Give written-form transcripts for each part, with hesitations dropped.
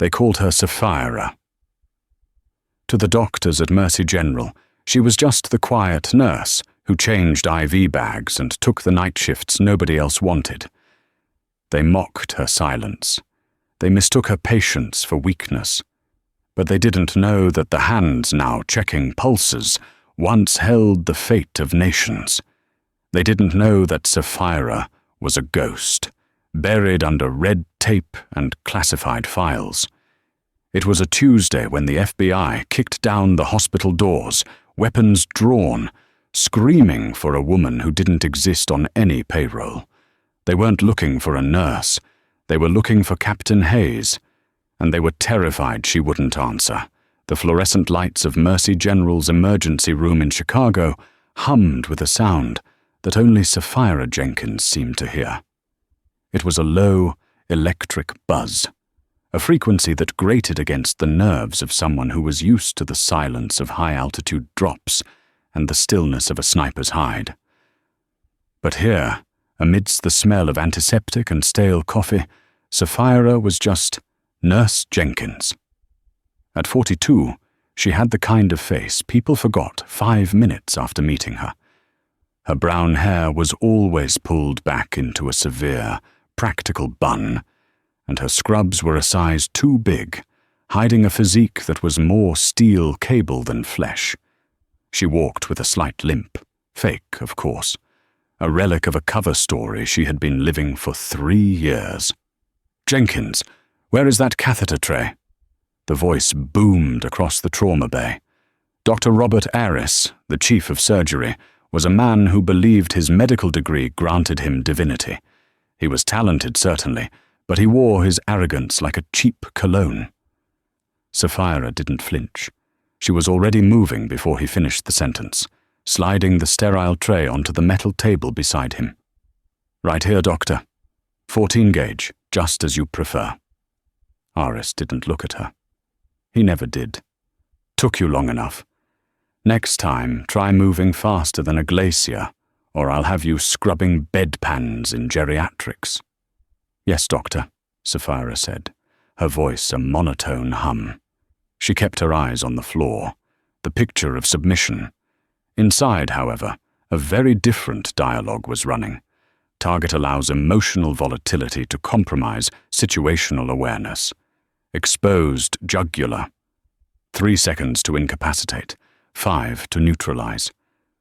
They called her Sapphira. To the doctors at Mercy General, she was just the quiet nurse who changed IV bags and took the night shifts nobody else wanted. They mocked her silence. They mistook her patience for weakness. But they didn't know that the hands now checking pulses once held the fate of nations. They didn't know that Sapphira was a ghost, buried under red tape and classified files. It was a Tuesday when the FBI kicked down the hospital doors, weapons drawn, screaming for a woman who didn't exist on any payroll. They weren't looking for a nurse. They were looking for Captain Hayes, and they were terrified she wouldn't answer. The fluorescent lights of Mercy General's emergency room in Chicago hummed with a sound that only Sapphira Jenkins seemed to hear. It was a low, electric buzz, a frequency that grated against the nerves of someone who was used to the silence of high-altitude drops and the stillness of a sniper's hide. But here, amidst the smell of antiseptic and stale coffee, Sapphira was just Nurse Jenkins. At 42, she had the kind of face people forgot 5 minutes after meeting her. Her brown hair was always pulled back into a severe, practical bun, and her scrubs were a size too big, hiding a physique that was more steel cable than flesh. She walked with a slight limp, fake, of course, a relic of a cover story she had been living for 3 years. "Jenkins, where is that catheter tray?" The voice boomed across the trauma bay. Dr. Robert Aris, the chief of surgery, was a man who believed his medical degree granted him divinity. He was talented, certainly, but he wore his arrogance like a cheap cologne. Sapphira didn't flinch. She was already moving before he finished the sentence, sliding the sterile tray onto the metal table beside him. "Right here, doctor. 14 gauge, just as you prefer." Aris didn't look at her. He never did. "Took you long enough. Next time, try moving faster than a glacier, or I'll have you scrubbing bedpans in geriatrics." "Yes, doctor," Sapphira said, her voice a monotone hum. She kept her eyes on the floor, the picture of submission. Inside, however, a very different dialogue was running. Target allows emotional volatility to compromise situational awareness. Exposed jugular. 3 seconds to incapacitate. 5 to neutralize.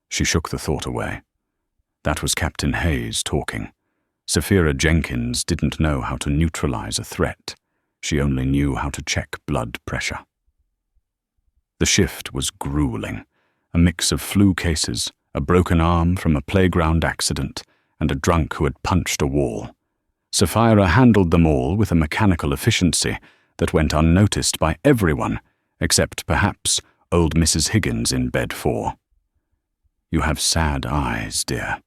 She shook the thought away. That was Captain Hayes talking. Sapphira Jenkins didn't know how to neutralize a threat. She only knew how to check blood pressure. The shift was grueling. A mix of flu cases, a broken arm from a playground accident, and a drunk who had punched a wall. Sapphira handled them all with a mechanical efficiency that went unnoticed by everyone, except perhaps old Mrs. Higgins in bed 4. "You have sad eyes, dear,"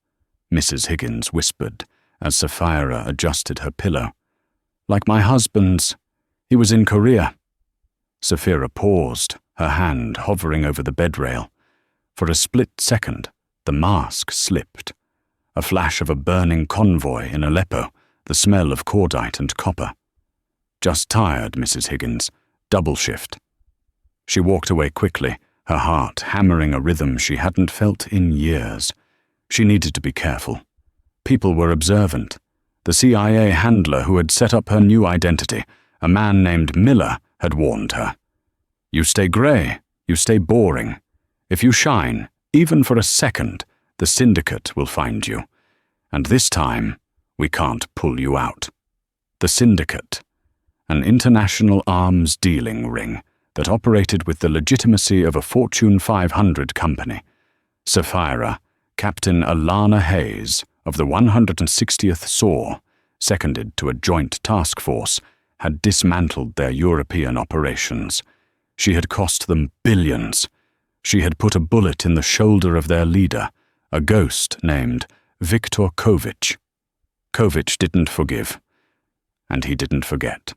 Mrs. Higgins whispered as Sapphira adjusted her pillow. "Like my husband's. He was in Korea." Sapphira paused, her hand hovering over the bed rail. For a split second, the mask slipped. A flash of a burning convoy in Aleppo, the smell of cordite and copper. "Just tired, Mrs. Higgins. Double shift." She walked away quickly, her heart hammering a rhythm she hadn't felt in years. She needed to be careful. People were observant. The CIA handler who had set up her new identity, a man named Miller, had warned her. "You stay grey, you stay boring. If you shine, even for a second, the syndicate will find you. And this time, we can't pull you out." The syndicate, an international arms dealing ring that operated with the legitimacy of a Fortune 500 company. Sapphira, Captain Alana Hayes of the 160th SAW, seconded to a joint task force, had dismantled their European operations. She had cost them billions. She had put a bullet in the shoulder of their leader, a ghost named Viktor Kovic. Kovic didn't forgive, and he didn't forget.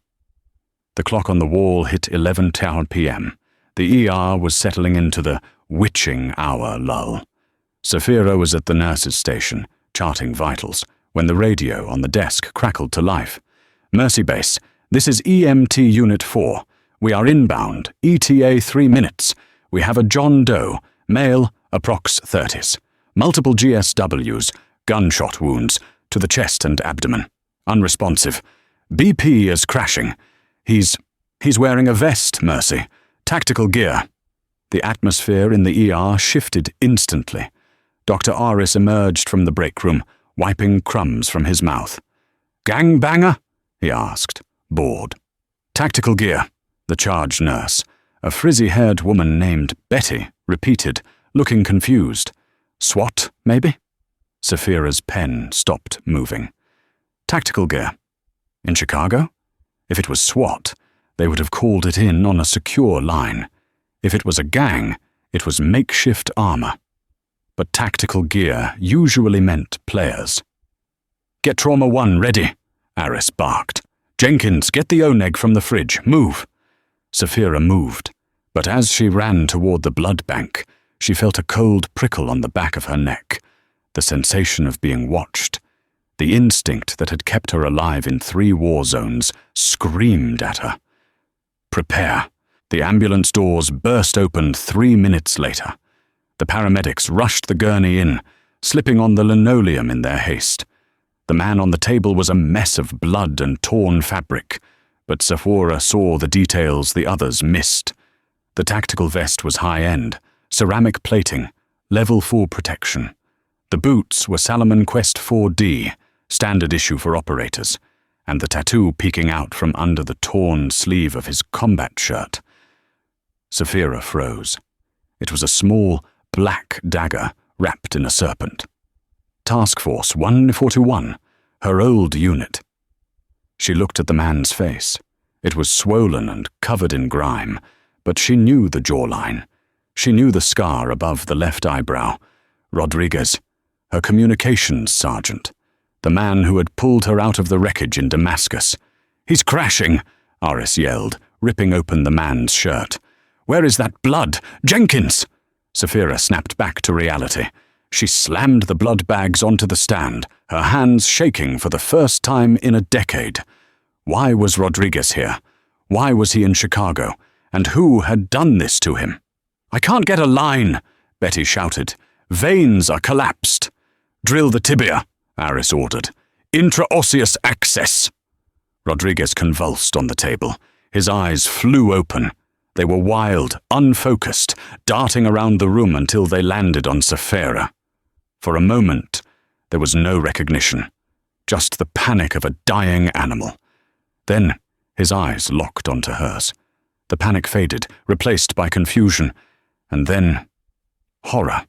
The clock on the wall hit 11:10 p.m. The ER was settling into the witching hour lull. Sapphira was at the nurse's station, charting vitals, when the radio on the desk crackled to life. "Mercy Base, This is EMT Unit 4. We are inbound. ETA 3 minutes. We have a John Doe, male, approx 30s. Multiple GSWs, gunshot wounds, to the chest and abdomen. Unresponsive. BP is crashing. He's wearing a vest, Mercy. Tactical gear. The atmosphere in the ER shifted instantly. Dr. Aris emerged from the break room, wiping crumbs from his mouth. "Gangbanger?" he asked, bored. "Tactical gear," the charge nurse, a frizzy-haired woman named Betty, repeated, looking confused. "SWAT, maybe?" Saphira's pen stopped moving. "Tactical gear. In Chicago? If it was SWAT, they would have called it in on a secure line. If it was a gang, it was makeshift armor. But tactical gear usually meant players. "Get Trauma 1 ready," Aris barked. "Jenkins, get the Oneg from the fridge. Move." Saphira moved, but as she ran toward the blood bank, she felt a cold prickle on the back of her neck, the sensation of being watched. The instinct that had kept her alive in 3 war zones screamed at her. Prepare. The ambulance doors burst open 3 minutes later. The paramedics rushed the gurney in, slipping on the linoleum in their haste. The man on the table was a mess of blood and torn fabric, but Saphira saw the details the others missed. The tactical vest was high-end, ceramic plating, level 4 protection. The boots were Salomon Quest 4D, standard issue for operators, and the tattoo peeking out from under the torn sleeve of his combat shirt. Saphira froze. It was a small, black dagger wrapped in a serpent. Task Force 141, her old unit. She looked at the man's face. It was swollen and covered in grime, but she knew the jawline. She knew the scar above the left eyebrow. Rodriguez, her communications sergeant, the man who had pulled her out of the wreckage in Damascus. "He's crashing," Aris yelled, ripping open the man's shirt. "Where is that blood? Jenkins!" Saphira snapped back to reality. She slammed the blood bags onto the stand, her hands shaking for the first time in a decade. Why was Rodriguez here? Why was he in Chicago? And who had done this to him? "I can't get a line," Betty shouted. "Veins are collapsed." "Drill the tibia," Aris ordered. "Intraosseous access." Rodriguez convulsed on the table. His eyes flew open. They were wild, unfocused, darting around the room until they landed on Saphira. For a moment, there was no recognition, just the panic of a dying animal. Then, his eyes locked onto hers. The panic faded, replaced by confusion, and then horror.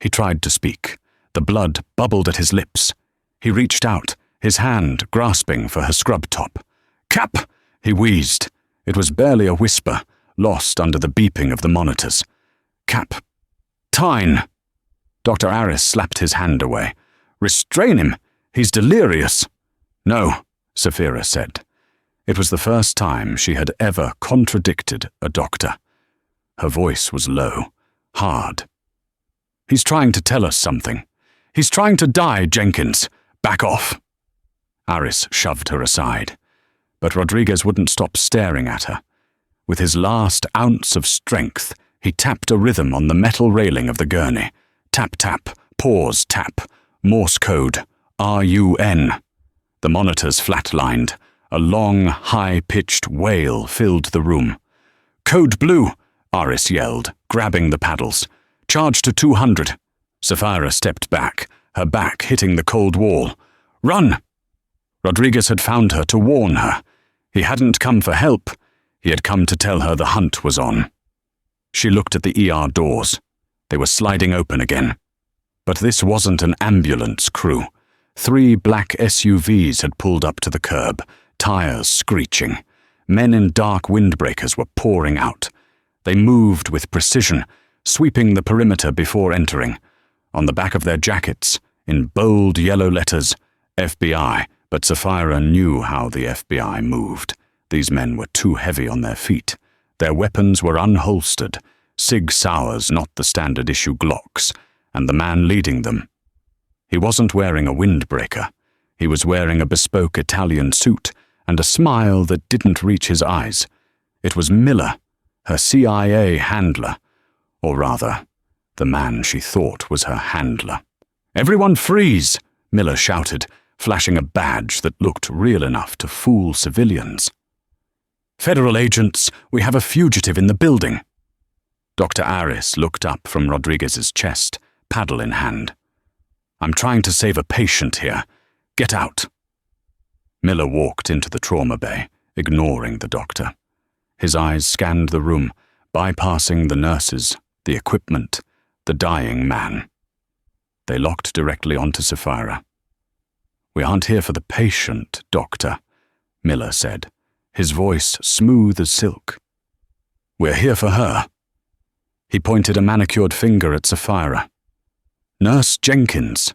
He tried to speak. The blood bubbled at his lips. He reached out, his hand grasping for her scrub top. "Cap!" he wheezed. It was barely a whisper, lost under the beeping of the monitors. "Cap. Tyne." Dr. Aris slapped his hand away. "Restrain him. He's delirious." "No," Saphira said. It was the first time she had ever contradicted a doctor. Her voice was low, hard. "He's trying to tell us something. He's trying to die, Jenkins. Back off." Aris shoved her aside, but Rodriguez wouldn't stop staring at her. With his last ounce of strength, he tapped a rhythm on the metal railing of the gurney. Tap, tap, pause, tap, Morse code, RUN. The monitors flatlined. A long, high-pitched wail filled the room. "Code blue," Aris yelled, grabbing the paddles. "Charge to 200. Saphira stepped back, her back hitting the cold wall. "Run!" Rodriguez had found her to warn her. He hadn't come for help. He had come to tell her the hunt was on. She looked at the ER doors. They were sliding open again. But this wasn't an ambulance crew. 3 black SUVs had pulled up to the curb, tires screeching. Men in dark windbreakers were pouring out. They moved with precision, sweeping the perimeter before entering. On the back of their jackets, in bold yellow letters, FBI, but Saphira knew how the FBI moved. These men were too heavy on their feet. Their weapons were unholstered, Sig Sauers, not the standard-issue Glocks, and the man leading them. He wasn't wearing a windbreaker. He was wearing a bespoke Italian suit and a smile that didn't reach his eyes. It was Miller, her CIA handler, or rather, the man she thought was her handler. "Everyone freeze!" Miller shouted, flashing a badge that looked real enough to fool civilians. "Federal agents, we have a fugitive in the building." Dr. Aris looked up from Rodriguez's chest, paddle in hand. "I'm trying to save a patient here. Get out." Miller walked into the trauma bay, ignoring the doctor. His eyes scanned the room, bypassing the nurses, the equipment, the dying man. They locked directly onto Sapphira. "We aren't here for the patient, Doctor," Miller said, his voice smooth as silk. "We're here for her." He pointed a manicured finger at Sapphira. "Nurse Jenkins."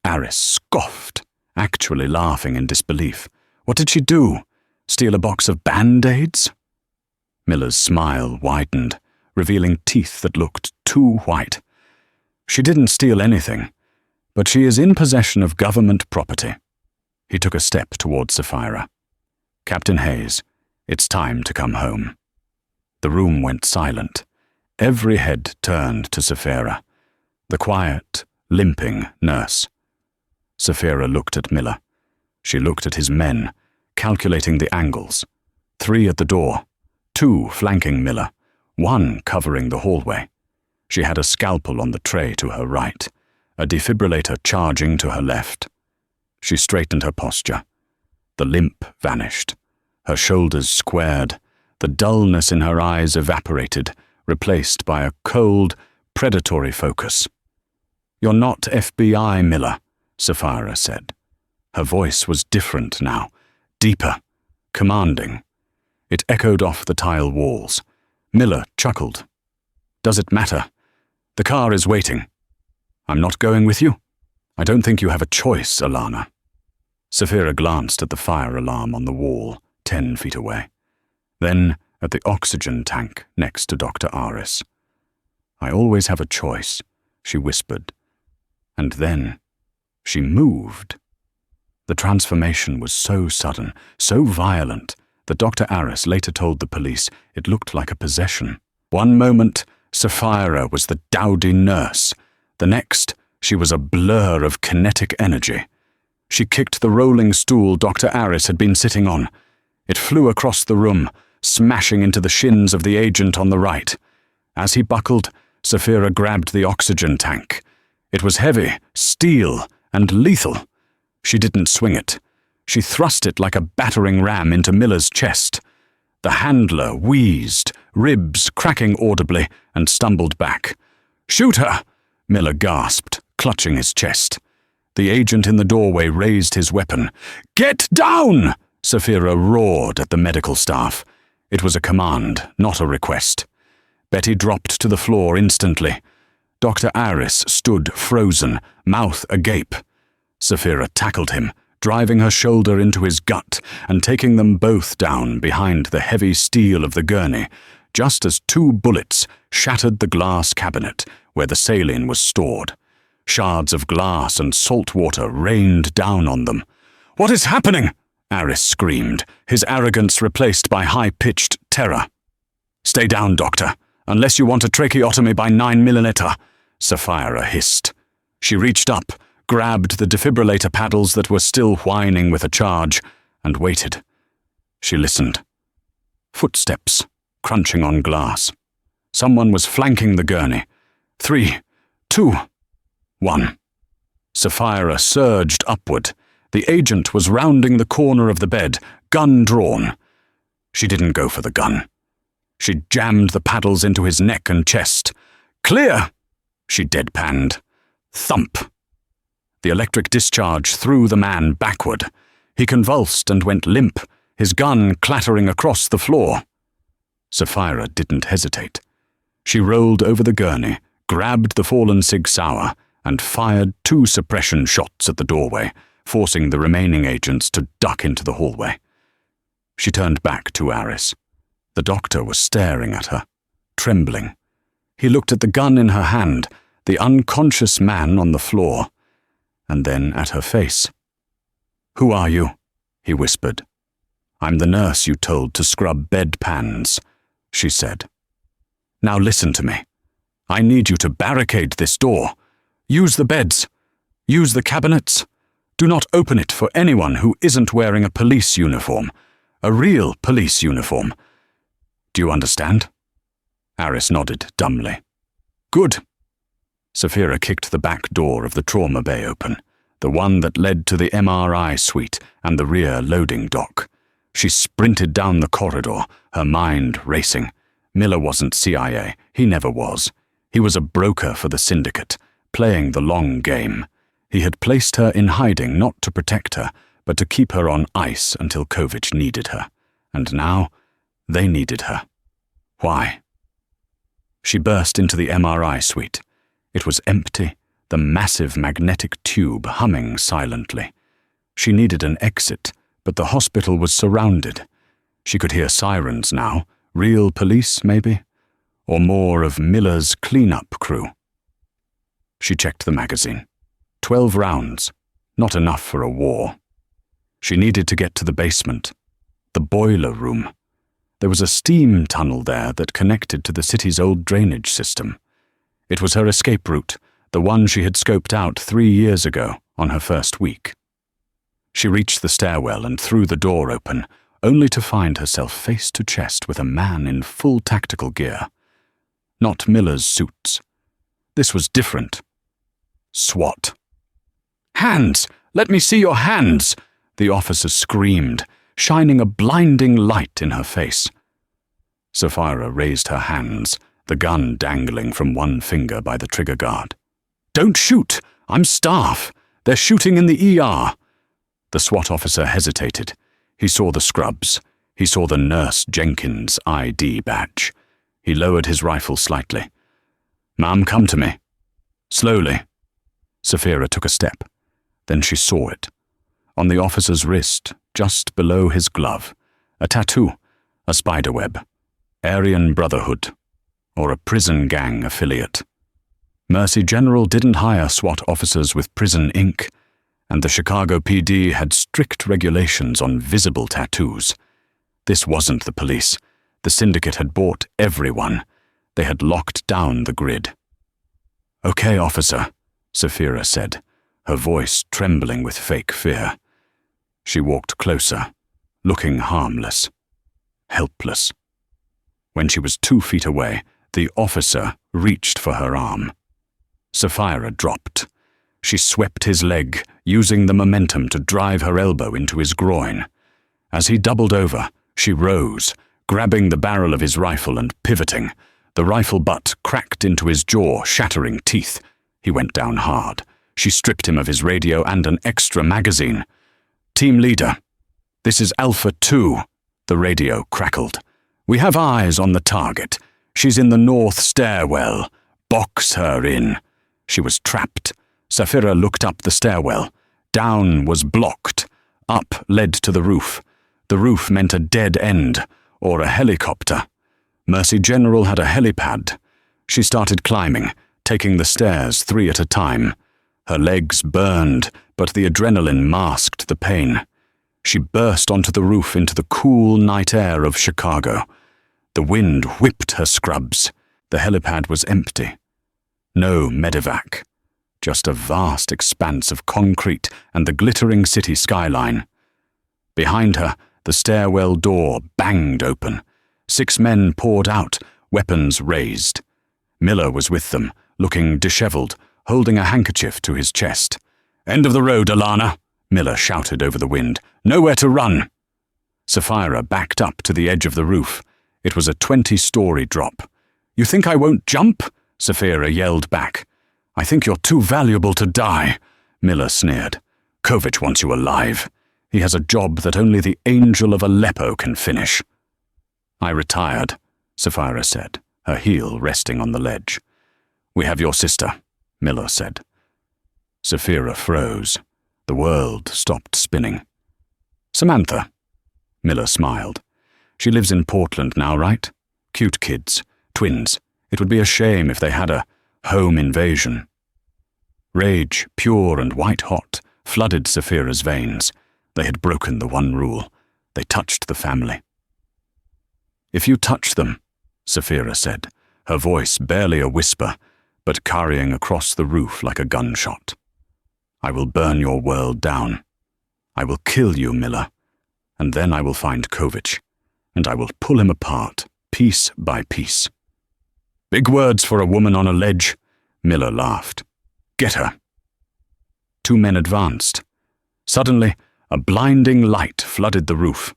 Aris scoffed, actually laughing in disbelief. "What did she do? Steal a box of Band-Aids?" Miller's smile widened, revealing teeth that looked too white. "She didn't steal anything, but she is in possession of government property." He took a step towards Sapphira. "Captain Hayes, it's time to come home." The room went silent. Every head turned to Sapphira, the quiet, limping nurse. Sapphira looked at Miller. She looked at his men, calculating the angles. 3 at the door, 2 flanking Miller, 1 covering the hallway. She had a scalpel on the tray to her right, a defibrillator charging to her left. She straightened her posture. The limp vanished. Her shoulders squared, the dullness in her eyes evaporated, replaced by a cold, predatory focus. "You're not FBI, Miller," Sapphira said. Her voice was different now, deeper, commanding. It echoed off the tile walls. Miller chuckled. "Does it matter? The car is waiting. I'm not going with you. I don't think you have a choice, Alana." Sapphira glanced at the fire alarm on the wall, 10 feet away. Then at the oxygen tank next to Dr. Aris. "I always have a choice," she whispered. And then she moved. The transformation was so sudden, so violent, that Dr. Aris later told the police it looked like a possession. One moment, Sapphira was the dowdy nurse. The next, she was a blur of kinetic energy. She kicked the rolling stool Dr. Aris had been sitting on. It flew across the room, smashing into the shins of the agent on the right. As he buckled, Sapphira grabbed the oxygen tank. It was heavy, steel, and lethal. She didn't swing it. She thrust it like a battering ram into Miller's chest. The handler wheezed, ribs cracking audibly, and stumbled back. "Shoot her!" Miller gasped, clutching his chest. The agent in the doorway raised his weapon. "Get down!" Sapphira roared at the medical staff. It was a command, not a request. Betty dropped to the floor instantly. Dr. Aris stood frozen, mouth agape. Sapphira tackled him, driving her shoulder into his gut and taking them both down behind the heavy steel of the gurney, just as 2 bullets shattered the glass cabinet where the saline was stored. Shards of glass and salt water rained down on them. "What is happening?" Aris screamed, his arrogance replaced by high-pitched terror. "Stay down, Doctor, unless you want a tracheotomy by 9mm, Sapphira hissed. She reached up, grabbed the defibrillator paddles that were still whining with a charge, and waited. She listened. Footsteps, crunching on glass. Someone was flanking the gurney. 3, 2, 1. Sapphira surged upward. The agent was rounding the corner of the bed, gun drawn. She didn't go for the gun. She jammed the paddles into his neck and chest. "Clear!" she deadpanned. Thump! The electric discharge threw the man backward. He convulsed and went limp, his gun clattering across the floor. Sapphira didn't hesitate. She rolled over the gurney, grabbed the fallen Sig Sauer, and fired 2 suppression shots at the doorway, forcing the remaining agents to duck into the hallway. She turned back to Aris. The doctor was staring at her, trembling. He looked at the gun in her hand, the unconscious man on the floor, and then at her face. "Who are you?" he whispered. "I'm the nurse you told to scrub bedpans," she said. "Now listen to me. I need you to barricade this door. Use the beds. Use the cabinets. Do not open it for anyone who isn't wearing a police uniform. A real police uniform. Do you understand?" Aris nodded dumbly. "Good." Sapphira kicked the back door of the trauma bay open, the one that led to the MRI suite and the rear loading dock. She sprinted down the corridor, her mind racing. Miller wasn't CIA. He never was. He was a broker for the syndicate, playing the long game. He had placed her in hiding not to protect her, but to keep her on ice until Kovic needed her. And now, they needed her. Why? She burst into the MRI suite. It was empty, the massive magnetic tube humming silently. She needed an exit, but the hospital was surrounded. She could hear sirens now, real police maybe, or more of Miller's cleanup crew. She checked the magazine. 12 rounds, not enough for a war. She needed to get to the basement, the boiler room. There was a steam tunnel there that connected to the city's old drainage system. It was her escape route, the one she had scoped out 3 years ago on her first week. She reached the stairwell and threw the door open, only to find herself face to chest with a man in full tactical gear. Not Miller's suits. This was different. SWAT. "Hands! Let me see your hands!" the officer screamed, shining a blinding light in her face. Sapphira raised her hands, the gun dangling from one finger by the trigger guard. "Don't shoot! I'm staff! They're shooting in the ER!" The SWAT officer hesitated. He saw the scrubs. He saw the Nurse Jenkins ID badge. He lowered his rifle slightly. "Ma'am, come to me." Slowly. Sapphira took a step. Then she saw it. On the officer's wrist, just below his glove, a tattoo, a spiderweb. Aryan Brotherhood, or a prison gang affiliate. Mercy General didn't hire SWAT officers with prison ink, and the Chicago PD had strict regulations on visible tattoos. This wasn't the police. The syndicate had bought everyone. They had locked down the grid. "Okay, officer," Sapphira said, her voice trembling with fake fear. She walked closer, looking harmless, helpless. When she was 2 feet away, the officer reached for her arm. Sapphira dropped. She swept his leg, using the momentum to drive her elbow into his groin. As he doubled over, she rose, grabbing the barrel of his rifle and pivoting. The rifle butt cracked into his jaw, shattering teeth. He went down hard. She stripped him of his radio and an extra magazine. "Team leader, this is Alpha 2, the radio crackled. "We have eyes on the target. She's in the north stairwell. Box her in." She was trapped. Sapphira looked up the stairwell. Down was blocked. Up led to the roof. The roof meant a dead end, or a helicopter. Mercy General had a helipad. She started climbing, taking the stairs 3 at a time. Her legs burned, but the adrenaline masked the pain. She burst onto the roof into the cool night air of Chicago. The wind whipped her scrubs. The helipad was empty. No medevac. Just a vast expanse of concrete and the glittering city skyline. Behind her, the stairwell door banged open. 6 men poured out, weapons raised. Miller was with them, looking disheveled, holding a handkerchief to his chest. "End of the road, Alana," Miller shouted over the wind. "Nowhere to run." Sapphira backed up to the edge of the roof. It was a 20-story drop. "You think I won't jump?" Sapphira yelled back. "I think you're too valuable to die," Miller sneered. "Kovic wants you alive. He has a job that only the angel of Aleppo can finish." "I retired," Sapphira said, her heel resting on the ledge. "We have your sister," Miller said. Sapphira froze. The world stopped spinning. "Samantha," Miller smiled. "She lives in Portland now, right? Cute kids, twins. It would be a shame if they had a home invasion." Rage, pure and white-hot, flooded Sapphira's veins. They had broken the one rule. They touched the family. "If you touch them," Sapphira said, her voice barely a whisper, but carrying across the roof like a gunshot, "I will burn your world down. I will kill you, Miller, and then I will find Kovich, and I will pull him apart, piece by piece." "Big words for a woman on a ledge," Miller laughed. "Get her." Two men advanced. Suddenly, a blinding light flooded the roof.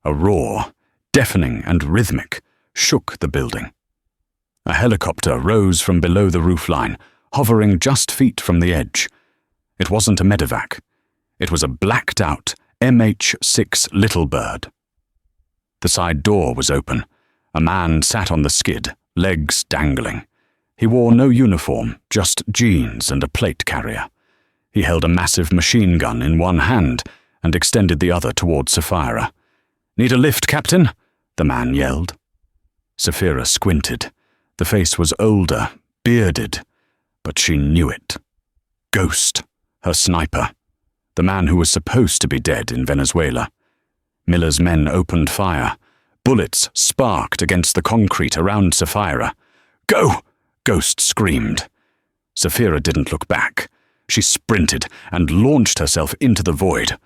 A roar, deafening and rhythmic, shook the building. A helicopter rose from below the roofline, hovering just feet from the edge. It wasn't a medevac. It was a blacked-out MH-6 Little Bird. The side door was open. A man sat on the skid, legs dangling. He wore no uniform, just jeans and a plate carrier. He held a massive machine gun in one hand and extended the other toward Sapphira. "Need a lift, Captain?" the man yelled. Sapphira squinted. The face was older, bearded, but she knew it. Ghost, her sniper, the man who was supposed to be dead in Venezuela. Miller's men opened fire. Bullets sparked against the concrete around Sapphira. "Go!" Ghost screamed. Sapphira didn't look back. She sprinted and launched herself into the void.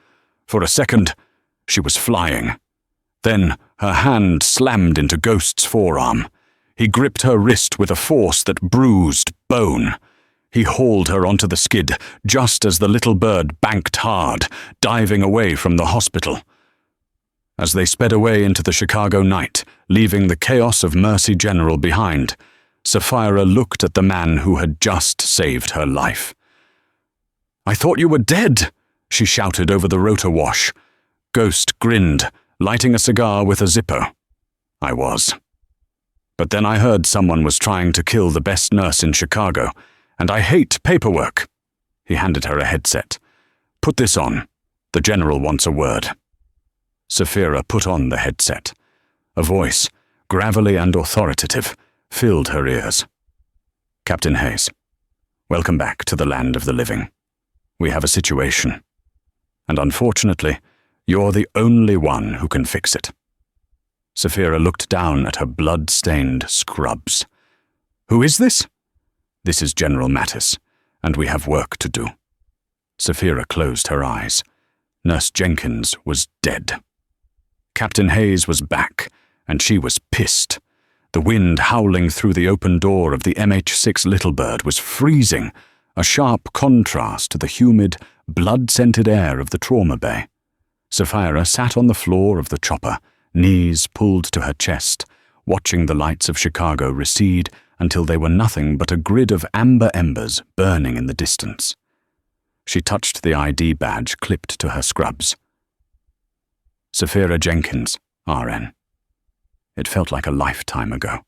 For a second, she was flying. Then her hand slammed into Ghost's forearm. He gripped her wrist with a force that bruised bone. He hauled her onto the skid just as the little bird banked hard, diving away from the hospital. As they sped away into the Chicago night, leaving the chaos of Mercy General behind, Sapphira looked at the man who had just saved her life. "I thought you were dead," she shouted over the rotor wash. Ghost grinned, lighting a cigar with a Zippo. "I was. But then I heard someone was trying to kill the best nurse in Chicago, and I hate paperwork." He handed her a headset. "Put this on. The general wants a word." Sapphira put on the headset. A voice, gravelly and authoritative, filled her ears. "Captain Hayes, welcome back to the land of the living. We have a situation, and unfortunately, you're the only one who can fix it." Sapphira looked down at her blood-stained scrubs. "Who is this?" "This is General Mattis, and we have work to do." Sapphira closed her eyes. Nurse Jenkins was dead. Captain Hayes was back, and she was pissed. The wind howling through the open door of the MH-6 Little Bird was freezing, a sharp contrast to the humid, blood-scented air of the trauma bay. Sapphira sat on the floor of the chopper, knees pulled to her chest, watching the lights of Chicago recede until they were nothing but a grid of amber embers burning in the distance. She touched the ID badge clipped to her scrubs. Sapphira Jenkins, RN. It felt like a lifetime ago.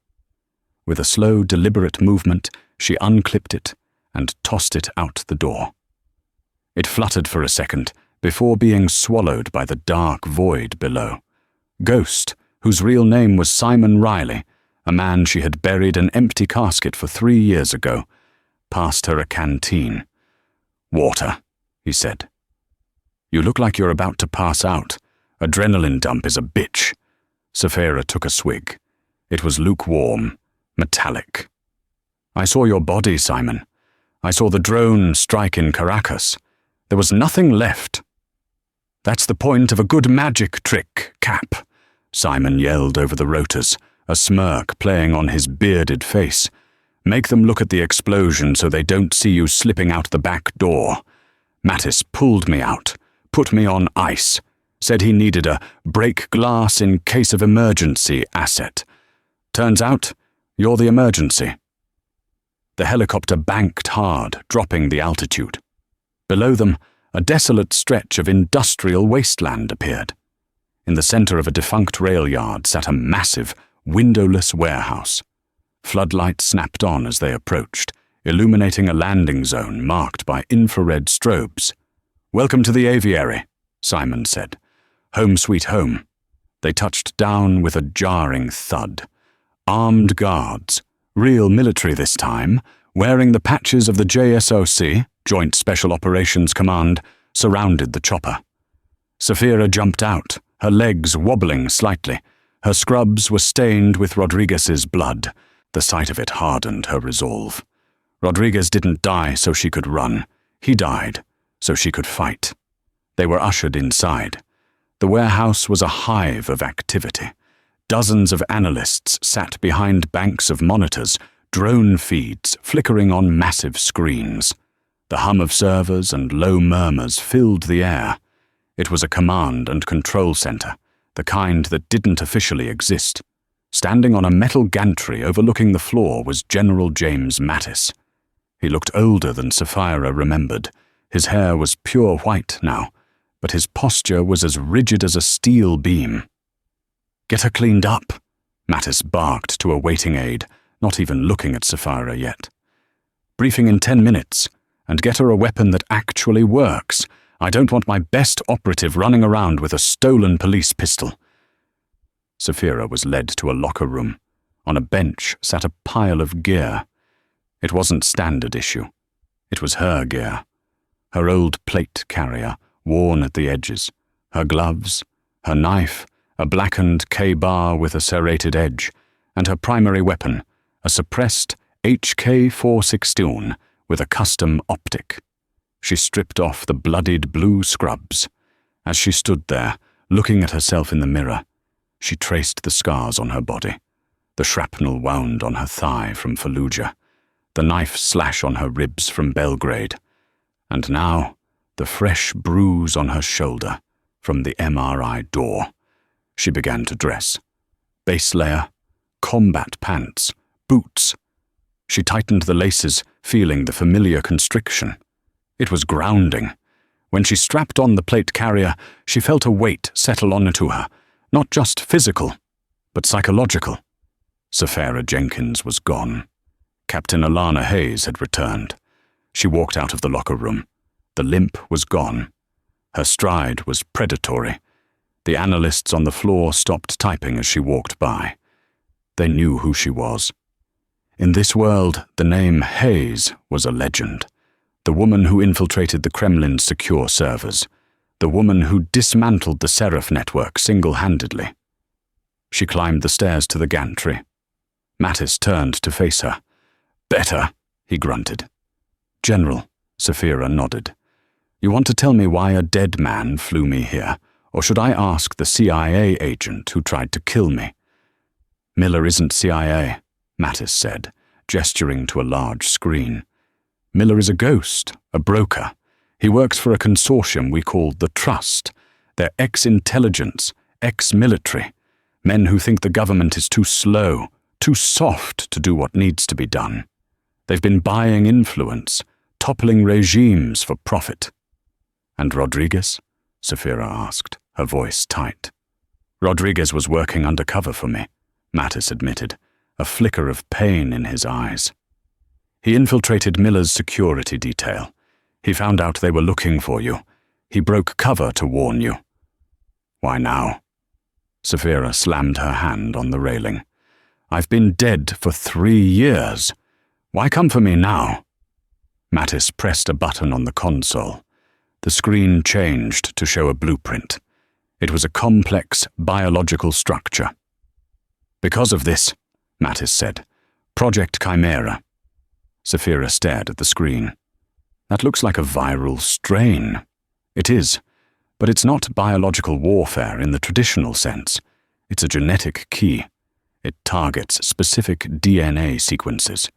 With a slow, deliberate movement, she unclipped it and tossed it out the door. It fluttered for a second before being swallowed by the dark void below. Ghost, whose real name was Simon Riley, a man she had buried an empty casket for 3 years ago, passed her a canteen. "Water," he said. "You look like you're about to pass out. Adrenaline dump is a bitch." Sapphira took a swig. It was lukewarm, metallic. "I saw your body, Simon. I saw the drone strike in Caracas. There was nothing left." "That's the point of a good magic trick, Cap," Simon yelled over the rotors, a smirk playing on his bearded face. "Make them look at the explosion so they don't see you slipping out the back door. Mattis pulled me out, put me on ice, said he needed a break glass in case of emergency asset. Turns out, you're the emergency." The helicopter banked hard, dropping the altitude. Below them, a desolate stretch of industrial wasteland appeared. In the center of a defunct rail yard sat a massive, windowless warehouse. Floodlights snapped on as they approached, illuminating a landing zone marked by infrared strobes. "Welcome to the aviary," Simon said. "Home sweet home." They touched down with a jarring thud. Armed guards, real military this time, wearing the patches of the JSOC, Joint Special Operations Command, surrounded the chopper. Sapphira jumped out, her legs wobbling slightly. Her scrubs were stained with Rodriguez's blood. The sight of it hardened her resolve. Rodriguez didn't die so she could run. He died so she could fight. They were ushered inside. The warehouse was a hive of activity. Dozens of analysts sat behind banks of monitors, drone feeds flickering on massive screens. The hum of servers and low murmurs filled the air. It was a command and control center, the kind that didn't officially exist. Standing on a metal gantry overlooking the floor was General James Mattis. He looked older than Sapphira remembered. His hair was pure white now, but his posture was as rigid as a steel beam. "Get her cleaned up," Mattis barked to a waiting aide, not even looking at Sapphira yet. "Briefing in 10 minutes, and get her a weapon that actually works. I don't want my best operative running around with a stolen police pistol." Sapphira was led to a locker room. On a bench sat a pile of gear. It wasn't standard issue. It was her gear. Her old plate carrier, worn at the edges, her gloves, her knife, a blackened K-bar with a serrated edge, and her primary weapon, a suppressed HK-416 with a custom optic. She stripped off the bloodied blue scrubs. As she stood there, looking at herself in the mirror, she traced the scars on her body, the shrapnel wound on her thigh from Fallujah, the knife slash on her ribs from Belgrade, and now the fresh bruise on her shoulder from the MRI door. She began to dress. Base layer, combat pants, boots. She tightened the laces, feeling the familiar constriction. It was grounding. When she strapped on the plate carrier, she felt a weight settle onto her, not just physical, but psychological. Sapphira Jenkins was gone. Captain Alana Hayes had returned. She walked out of the locker room. The limp was gone. Her stride was predatory. The analysts on the floor stopped typing as she walked by. They knew who she was. In this world, the name Hayes was a legend. The woman who infiltrated the Kremlin's secure servers. The woman who dismantled the Seraph network single-handedly. She climbed the stairs to the gantry. Mattis turned to face her. "Better," he grunted. "General," Sapphira nodded. "You want to tell me why a dead man flew me here, or should I ask the CIA agent who tried to kill me?" "Miller isn't CIA," Mattis said, gesturing to a large screen. "Miller is a ghost, a broker. He works for a consortium we call the Trust. They're ex-intelligence, ex-military, men who think the government is too slow, too soft to do what needs to be done. They've been buying influence, toppling regimes for profit." "And Rodriguez?" Sapphira asked, her voice tight. "Rodriguez was working undercover for me," Mattis admitted, a flicker of pain in his eyes. "He infiltrated Miller's security detail. He found out they were looking for you. He broke cover to warn you." "Why now?" Sapphira slammed her hand on the railing. "I've been dead for 3 years. Why come for me now?" Mattis pressed a button on the console. The screen changed to show a blueprint. It was a complex biological structure. "Because of this," Mattis said. "Project Chimera." Sapphira stared at the screen. "That looks like a viral strain." "It is, but it's not biological warfare in the traditional sense. It's a genetic key. It targets specific DNA sequences.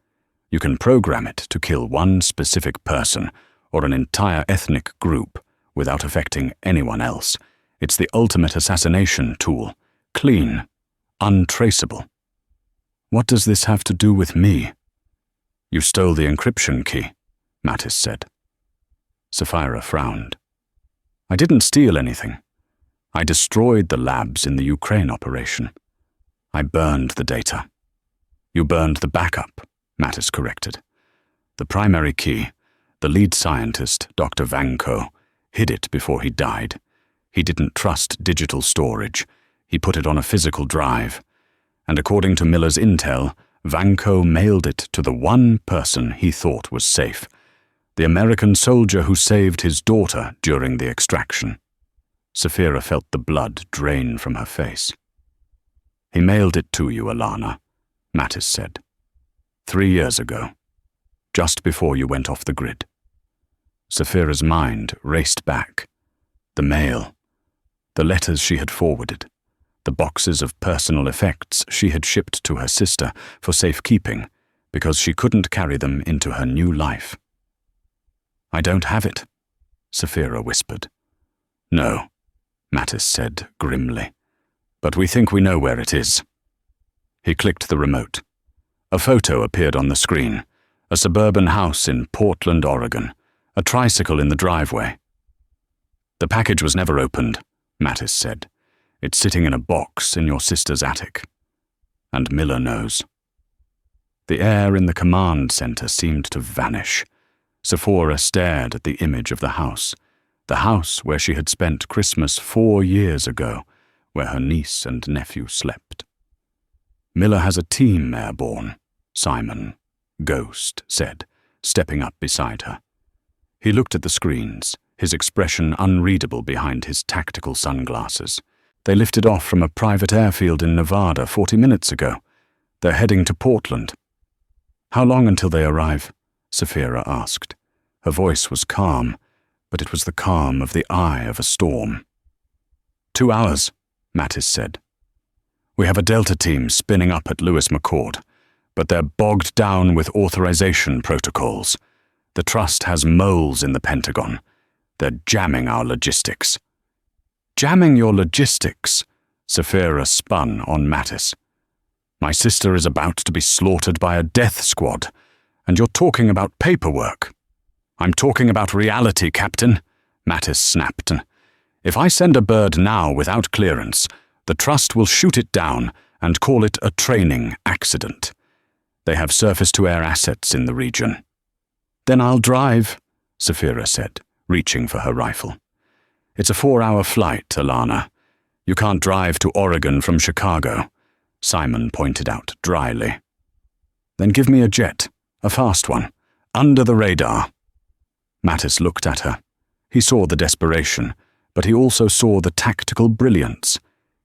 You can program it to kill one specific person or an entire ethnic group without affecting anyone else. It's the ultimate assassination tool. Clean. Untraceable." "What does this have to do with me?" "You stole the encryption key," Mattis said. Sapphira frowned. "I didn't steal anything. I destroyed the labs in the Ukraine operation. I burned the data." "You burned the backup," Mattis corrected. "The primary key, the lead scientist, Dr. Vanko, hid it before he died. He didn't trust digital storage. He put it on a physical drive. And according to Miller's intel, Vanko mailed it to the one person he thought was safe, the American soldier who saved his daughter during the extraction." Sapphira felt the blood drain from her face. "He mailed it to you, Alana," Mattis said. "3 years ago, just before you went off the grid." Sapphira's mind raced back. The mail, the letters she had forwarded, the boxes of personal effects she had shipped to her sister for safekeeping because she couldn't carry them into her new life. "I don't have it," Sapphira whispered. "No," Mattis said grimly, "but we think we know where it is." He clicked the remote. A photo appeared on the screen, a suburban house in Portland, Oregon, a tricycle in the driveway. "The package was never opened," Mattis said. "It's sitting in a box in your sister's attic. And Miller knows." The air in the command center seemed to vanish. Sephora stared at the image of the house where she had spent Christmas 4 years ago, where her niece and nephew slept. "Miller has a team airborne," Simon, Ghost, said, stepping up beside her. He looked at the screens, his expression unreadable behind his tactical sunglasses. "They lifted off from a private airfield in Nevada 40 minutes ago. They're heading to Portland." "How long until they arrive?" Sapphira asked. Her voice was calm, but it was the calm of the eye of a storm. 2 hours, Mattis said. "We have a Delta team spinning up at Lewis McCord, but they're bogged down with authorization protocols. The Trust has moles in the Pentagon. They're jamming our logistics." "Jamming your logistics?" Sapphira spun on Mattis. "My sister is about to be slaughtered by a death squad, and you're talking about paperwork." "I'm talking about reality, Captain," Mattis snapped. "If I send a bird now without clearance, the Trust will shoot it down and call it a training accident. They have surface-to-air assets in the region." "Then I'll drive," Sapphira said, reaching for her rifle. "It's a 4-hour flight, Alana. You can't drive to Oregon from Chicago," Simon pointed out dryly. "Then give me a jet, a fast one, under the radar." Mattis looked at her. He saw the desperation, but he also saw the tactical brilliance.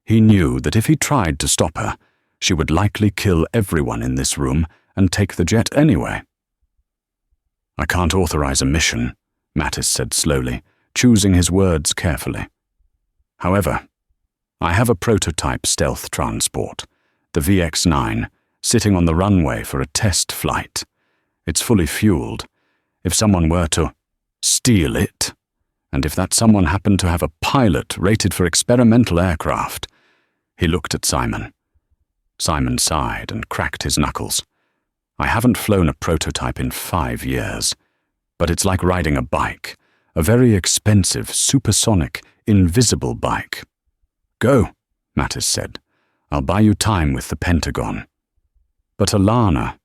He knew that if he tried to stop her, she would likely kill everyone in this room and take the jet anyway. "I can't authorize a mission," Mattis said slowly, choosing his words carefully. "However, I have a prototype stealth transport, the VX-9, sitting on the runway for a test flight. It's fully fueled. If someone were to steal it, and if that someone happened to have a pilot rated for experimental aircraft..." He looked at Simon. Simon sighed and cracked his knuckles. "I haven't flown a prototype in 5 years, but it's like riding a bike, a very expensive, supersonic, invisible bike." "Go," Mattis said. "I'll buy you time with the Pentagon." "But Alana..."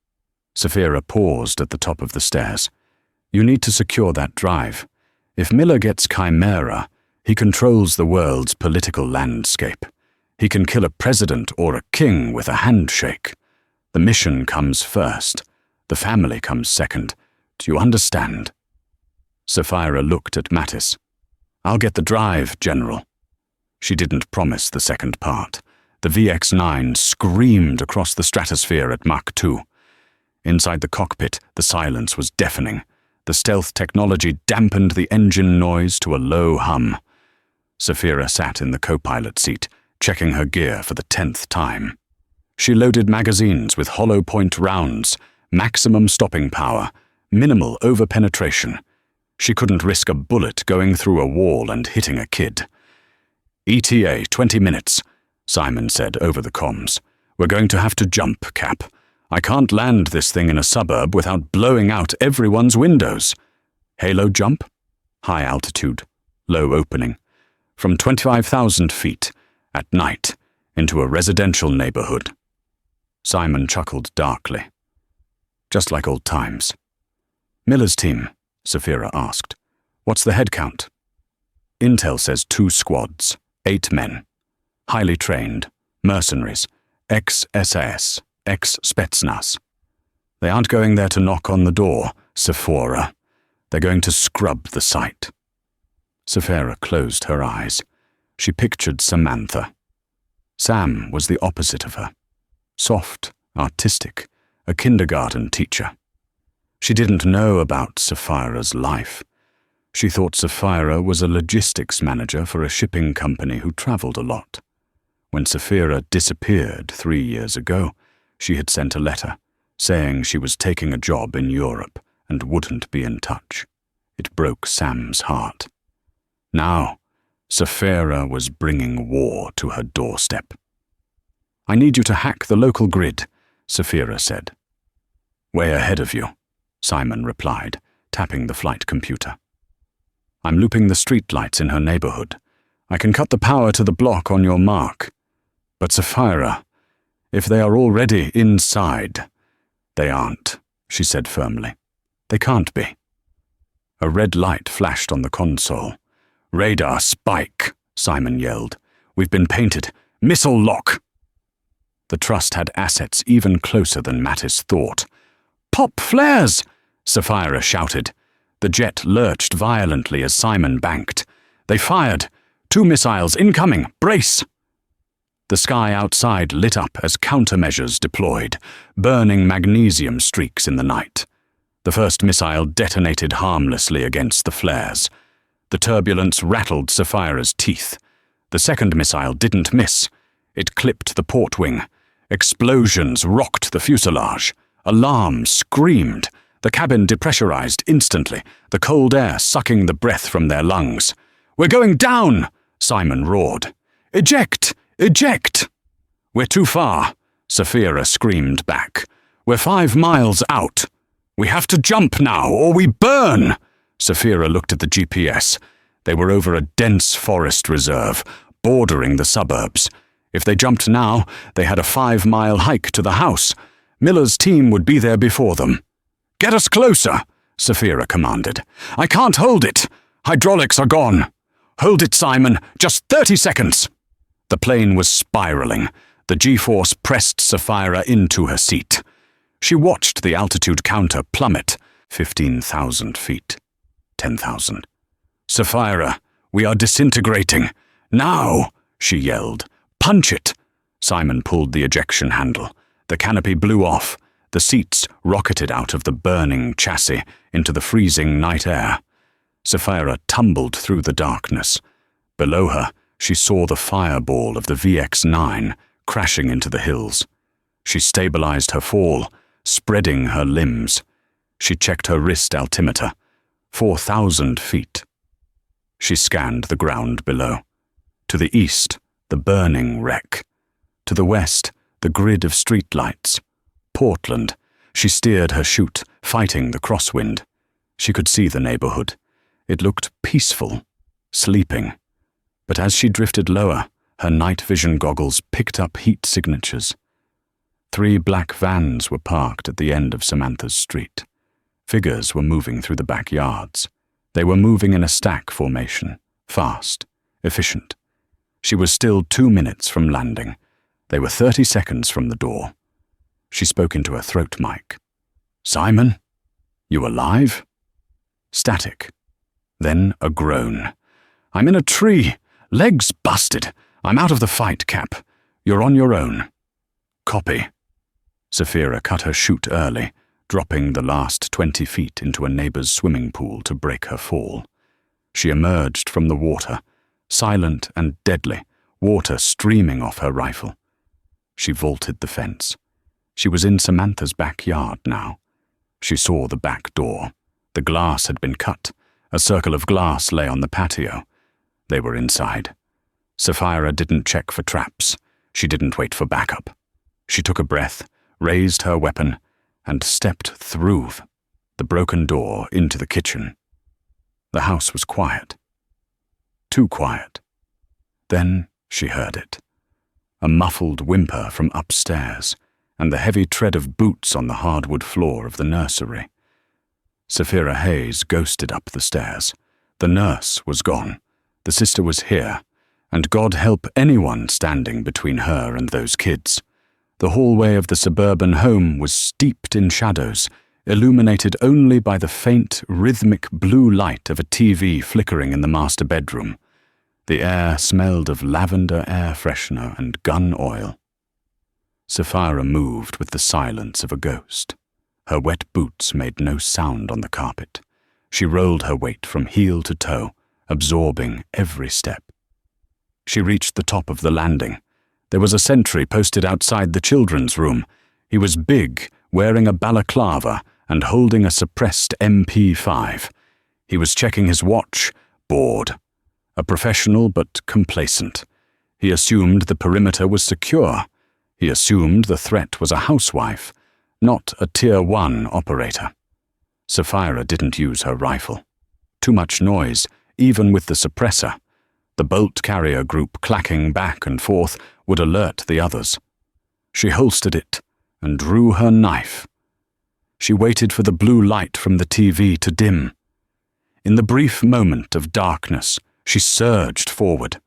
Sapphira paused at the top of the stairs. "You need to secure that drive. If Miller gets Chimera, he controls the world's political landscape. He can kill a president or a king with a handshake. The mission comes first. The family comes second. Do you understand?" Sapphira looked at Mattis. "I'll get the drive, General." She didn't promise the second part. The VX-9 screamed across the stratosphere at Mach 2. Inside the cockpit, the silence was deafening. The stealth technology dampened the engine noise to a low hum. Sapphira sat in the co-pilot seat, checking her gear for the 10th time. She loaded magazines with hollow point rounds, maximum stopping power, minimal over-penetration. She couldn't risk a bullet going through a wall and hitting a kid. "ETA 20 minutes, Simon said over the comms. "We're going to have to jump, Cap. I can't land this thing in a suburb without blowing out everyone's windows." "Halo jump?" "High altitude, low opening. From 25,000 feet, at night, into a residential neighborhood." Simon chuckled darkly. "Just like old times." "Miller's team?" Sapphira asked. "What's the head count?" "Intel says 2 squads, 8 men. Highly trained, mercenaries, ex-SAS, ex-Spetsnaz. They aren't going there to knock on the door, Sephora. They're going to scrub the site." Sapphira closed her eyes. She pictured Samantha. Sam was the opposite of her. Soft, artistic, a kindergarten teacher. She didn't know about Sapphira's life. She thought Sapphira was a logistics manager for a shipping company who traveled a lot. When Sapphira disappeared 3 years ago, she had sent a letter saying she was taking a job in Europe and wouldn't be in touch. It broke Sam's heart. Now, Sapphira was bringing war to her doorstep. "I need you to hack the local grid," Sapphira said. "Way ahead of you," Simon replied, tapping the flight computer. "I'm looping the streetlights in her neighborhood. I can cut the power to the block on your mark. But Sapphira, if they are already inside—" "They aren't," she said firmly. "They can't be." A red light flashed on the console. "Radar spike," Simon yelled. "We've been painted. Missile lock." The Trust had assets even closer than Mattis thought. "Pop flares!" Sapphira shouted. The jet lurched violently as Simon banked. They fired. 2 missiles incoming. Brace! The sky outside lit up as countermeasures deployed, burning magnesium streaks in the night. The first missile detonated harmlessly against the flares. The turbulence rattled Sapphira's teeth. The second missile didn't miss. It clipped the port wing. Explosions rocked the fuselage. Alarm screamed. The cabin depressurized instantly, the cold air sucking the breath from their lungs. "We're going down!" Simon roared. "Eject! Eject!" "We're too far," Sapphira screamed back. "We're 5 miles out. We have to jump now, or we burn!" Sapphira looked at the GPS. They were over a dense forest reserve, bordering the suburbs. If they jumped now, they had a 5-mile hike to the house. Miller's team would be there before them. "Get us closer," Sapphira commanded. "I can't hold it. Hydraulics are gone." "Hold it, Simon. Just 30 seconds." The plane was spiraling. The G-force pressed Sapphira into her seat. She watched the altitude counter plummet. 15,000 feet. 10,000. "Sapphira, we are disintegrating. Now!" she yelled. "Punch it!" Simon pulled the ejection handle. The canopy blew off. The seats rocketed out of the burning chassis into the freezing night air. Sapphira tumbled through the darkness. Below her, she saw the fireball of the VX-9 crashing into the hills. She stabilized her fall, spreading her limbs. She checked her wrist altimeter. 4,000 feet. She scanned the ground below. To the east, the burning wreck. To the west, the grid of streetlights. Portland. She steered her chute, fighting the crosswind. She could see the neighborhood. It looked peaceful, sleeping. But as she drifted lower, her night vision goggles picked up heat signatures. 3 black vans were parked at the end of Samantha's street. Figures were moving through the backyards. They were moving in a stack formation, fast, efficient. She was still 2 minutes from landing. They were 30 seconds from the door. She spoke into her throat mic. "Simon? You alive?" Static. Then a groan. "I'm in a tree. Legs busted. I'm out of the fight, Cap. You're on your own." "Copy." Sapphira cut her chute early, dropping the last 20 feet into a neighbor's swimming pool to break her fall. She emerged from the water, silent and deadly, water streaming off her rifle. She vaulted the fence. She was in Samantha's backyard now. She saw the back door. The glass had been cut. A circle of glass lay on the patio. They were inside. Sapphira didn't check for traps. She didn't wait for backup. She took a breath, raised her weapon, and stepped through the broken door into the kitchen. The house was quiet. Too quiet. Then she heard it. A muffled whimper from upstairs, and the heavy tread of boots on the hardwood floor of the nursery. Sapphira Hayes ghosted up the stairs. The nurse was gone. The sister was here, and God help anyone standing between her and those kids. The hallway of the suburban home was steeped in shadows, illuminated only by the faint, rhythmic blue light of a TV flickering in the master bedroom. The air smelled of lavender air freshener and gun oil. Sapphira moved with the silence of a ghost. Her wet boots made no sound on the carpet. She rolled her weight from heel to toe, absorbing every step. She reached the top of the landing. There was a sentry posted outside the children's room. He was big, wearing a balaclava and holding a suppressed MP5. He was checking his watch, bored. A professional but complacent. He assumed the perimeter was secure. He assumed the threat was a housewife, not a Tier 1 operator. Sapphira didn't use her rifle. Too much noise, even with the suppressor. The bolt carrier group clacking back and forth would alert the others. She holstered it and drew her knife. She waited for the blue light from the TV to dim. In the brief moment of darkness, she surged forward.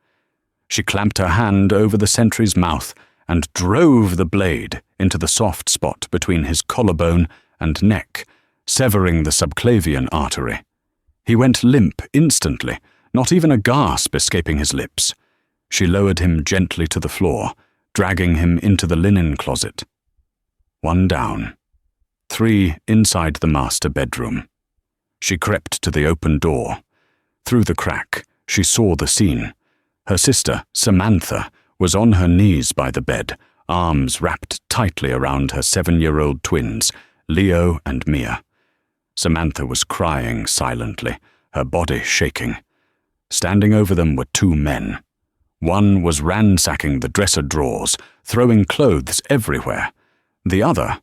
She clamped her hand over the sentry's mouth and drove the blade into the soft spot between his collarbone and neck, severing the subclavian artery. He went limp instantly, not even a gasp escaping his lips. She lowered him gently to the floor, dragging him into the linen closet. 1 down. 3 inside the master bedroom. She crept to the open door. Through the crack, she saw the scene. Her sister, Samantha, was on her knees by the bed, arms wrapped tightly around her 7-year-old twins, Leo and Mia. Samantha was crying silently, her body shaking. Standing over them were 2 men. One was ransacking the dresser drawers, throwing clothes everywhere. The other,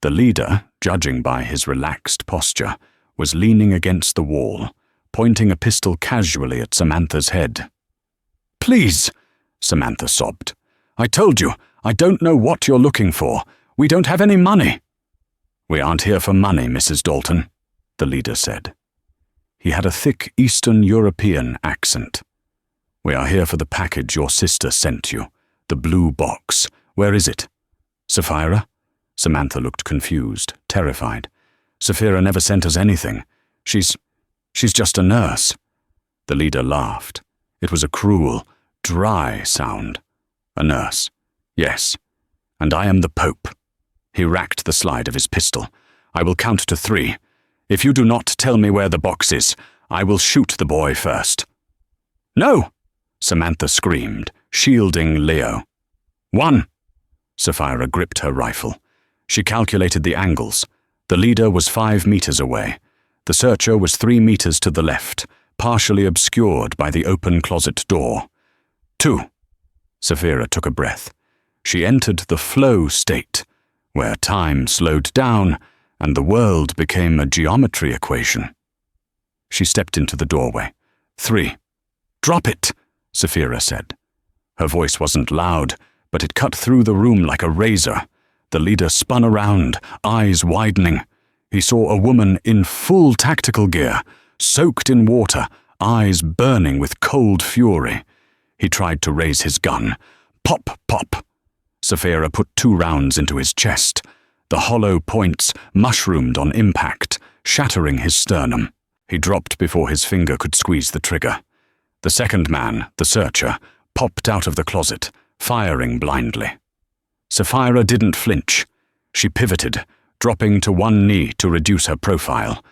the leader, judging by his relaxed posture, was leaning against the wall, pointing a pistol casually at Samantha's head. "Please," Samantha sobbed. "I told you, I don't know what you're looking for. We don't have any money." "We aren't here for money, Mrs. Dalton," the leader said. He had a thick Eastern European accent. "We are here for the package your sister sent you. The blue box. Where is it?" "Sapphira?" Samantha looked confused, terrified. "Sapphira never sent us anything. She's just a nurse." The leader laughed. It was a cruel, dry sound. "A nurse. Yes. And I am the Pope." He racked the slide of his pistol. "I will count to 3. If you do not tell me where the box is, I will shoot the boy first." "No!" Samantha screamed, shielding Leo. 1. Sapphira gripped her rifle. She calculated the angles. The leader was 5 meters away. The searcher was 3 meters to the left, partially obscured by the open closet door. 2. Sapphira took a breath. She entered the flow state, where time slowed down and the world became a geometry equation. She stepped into the doorway. 3. "Drop it," Sapphira said. Her voice wasn't loud, but it cut through the room like a razor. The leader spun around, eyes widening. He saw a woman in full tactical gear, soaked in water, eyes burning with cold fury. He tried to raise his gun. Pop, pop. Sapphira put 2 rounds into his chest. The hollow points mushroomed on impact, shattering his sternum. He dropped before his finger could squeeze the trigger. The second man, the searcher, popped out of the closet, firing blindly. Sapphira didn't flinch. She pivoted, dropping to one knee to reduce her profile.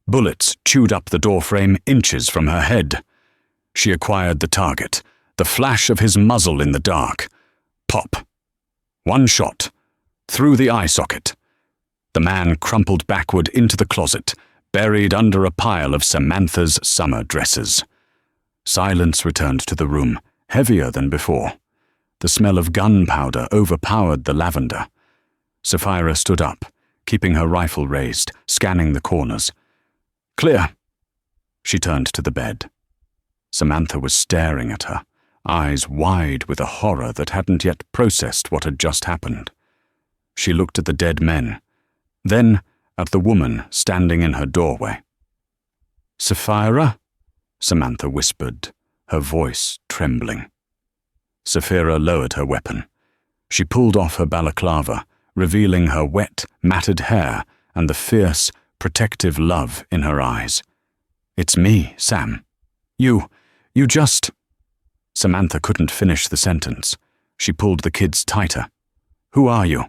Bullets chewed up the doorframe inches from her head. She acquired the target, the flash of his muzzle in the dark. Pop. 1 shot. Through the eye socket. The man crumpled backward into the closet, buried under a pile of Samantha's summer dresses. Silence returned to the room, heavier than before. The smell of gunpowder overpowered the lavender. Sapphira stood up, keeping her rifle raised, scanning the corners. "Clear." She turned to the bed. Samantha was staring at her, eyes wide with a horror that hadn't yet processed what had just happened. She looked at the dead men, then at the woman standing in her doorway. "Sapphira?" Samantha whispered, her voice trembling. Sapphira lowered her weapon. She pulled off her balaclava, revealing her wet, matted hair and the fierce, protective love in her eyes. "It's me, Sam. You just..." Samantha couldn't finish the sentence. She pulled the kids tighter. "Who are you?"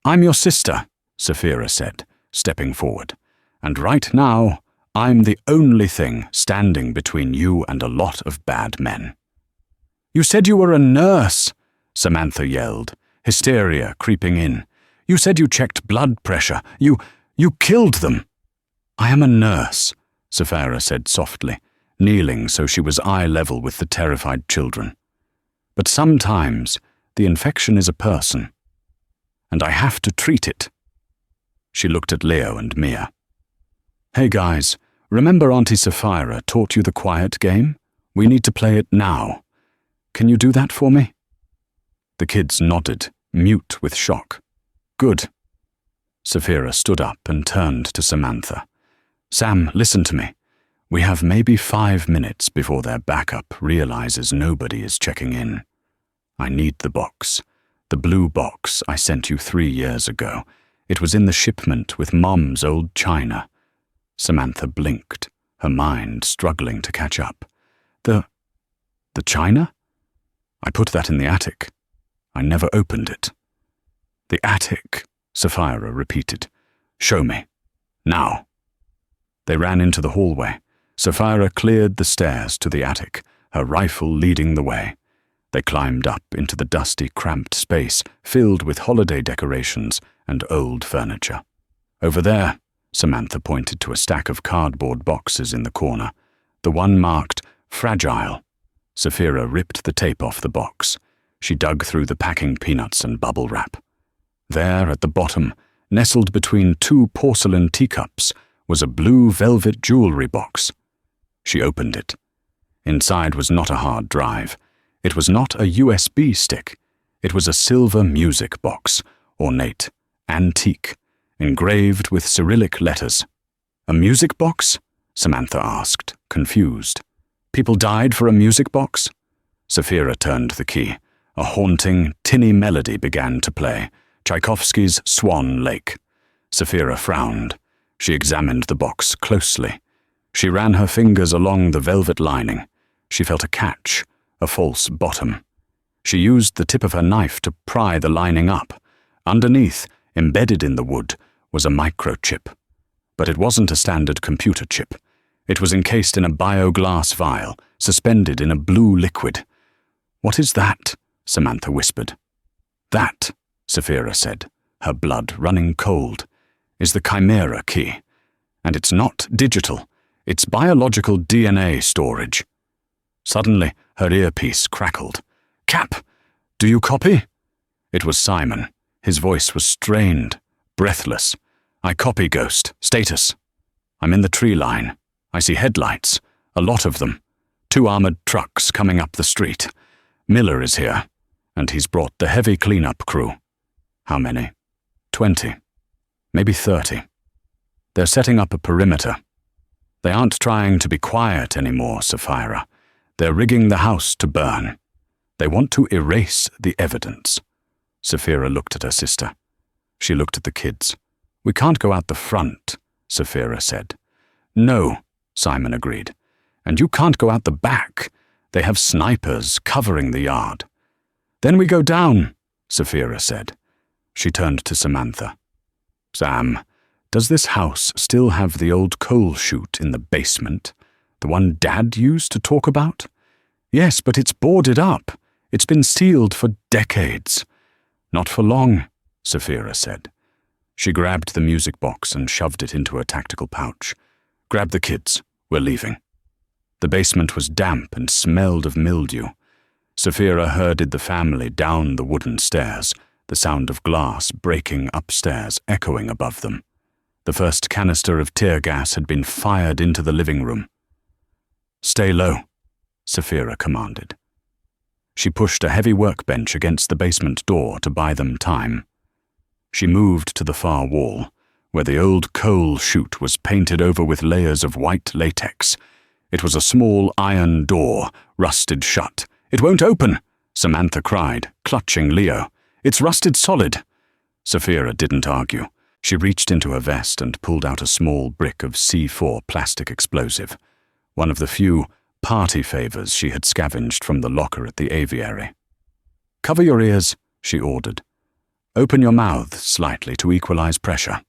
"I'm your sister," Sapphira said, stepping forward. "And right now, I'm the only thing standing between you and a lot of bad men." "You said you were a nurse," Samantha yelled, hysteria creeping in. "You said you checked blood pressure. You killed them." "I am a nurse," Sapphira said softly, kneeling so she was eye level with the terrified children. "But sometimes the infection is a person, and I have to treat it." She looked at Leo and Mia. "Hey guys, remember Auntie Sapphira taught you the quiet game? We need to play it now. Can you do that for me?" The kids nodded, mute with shock. "Good." Sapphira stood up and turned to Samantha. "Sam, listen to me. We have maybe 5 minutes before their backup realizes nobody is checking in. I need the box. The blue box I sent you 3 years ago. It was in the shipment with Mom's old china." Samantha blinked, her mind struggling to catch up. The china? I put that in the attic. I never opened it." "The attic," Sapphira repeated. "Show me. Now." They ran into the hallway. Sapphira cleared the stairs to the attic, her rifle leading the way. They climbed up into the dusty, cramped space filled with holiday decorations and old furniture. "Over there," Samantha pointed to a stack of cardboard boxes in the corner, the one marked "Fragile." Sapphira ripped the tape off the box. She dug through the packing peanuts and bubble wrap. There, at the bottom, nestled between 2 porcelain teacups, was a blue velvet jewelry box. She opened it. Inside was not a hard drive. It was not a USB stick. It was a silver music box, ornate, antique, engraved with Cyrillic letters. "A music box?" Samantha asked, confused. "People died for a music box?" Sapphira turned the key. A haunting, tinny melody began to play, Tchaikovsky's Swan Lake. Sapphira frowned. She examined the box closely. She ran her fingers along the velvet lining. She felt a catch, a false bottom. She used the tip of her knife to pry the lining up. Underneath, embedded in the wood, was a microchip. But it wasn't a standard computer chip. It was encased in a bioglass vial, suspended in a blue liquid. "What is that?" Samantha whispered. "That," Sapphira said, her blood running cold, "is the Chimera key. And it's not digital. It's biological DNA storage." Suddenly, her earpiece crackled. "Cap, do you copy?" It was Simon. His voice was strained, breathless. "I copy, Ghost. Status. I'm in the tree line. I see headlights, a lot of them. 2 armored trucks coming up the street. Miller is here, and he's brought the heavy cleanup crew." "How many?" 20. Maybe 30. "They're setting up a perimeter. They aren't trying to be quiet anymore, Sapphira. They're rigging the house to burn. They want to erase the evidence." Sapphira looked at her sister. She looked at the kids. "We can't go out the front," Sapphira said. "No," Simon agreed. "And you can't go out the back. They have snipers covering the yard." "Then we go down," Sapphira said. She turned to Samantha. "Sam, does this house still have the old coal chute in the basement? The one Dad used to talk about?" "Yes, but it's boarded up. It's been sealed for decades." "Not for long," Sapphira said. She grabbed the music box and shoved it into her tactical pouch. "Grab the kids. We're leaving." The basement was damp and smelled of mildew. Sapphira herded the family down the wooden stairs, the sound of glass breaking upstairs echoing above them. The first canister of tear gas had been fired into the living room. "Stay low," Sapphira commanded. She pushed a heavy workbench against the basement door to buy them time. She moved to the far wall, where the old coal chute was painted over with layers of white latex. It was a small iron door, rusted shut. "It won't open!" Samantha cried, clutching Leo. "It's rusted solid." Sapphira didn't argue. She reached into her vest and pulled out a small brick of C4 plastic explosive, one of the few party favors she had scavenged from the locker at the aviary. "Cover your ears," she ordered. "Open your mouth slightly to equalize pressure."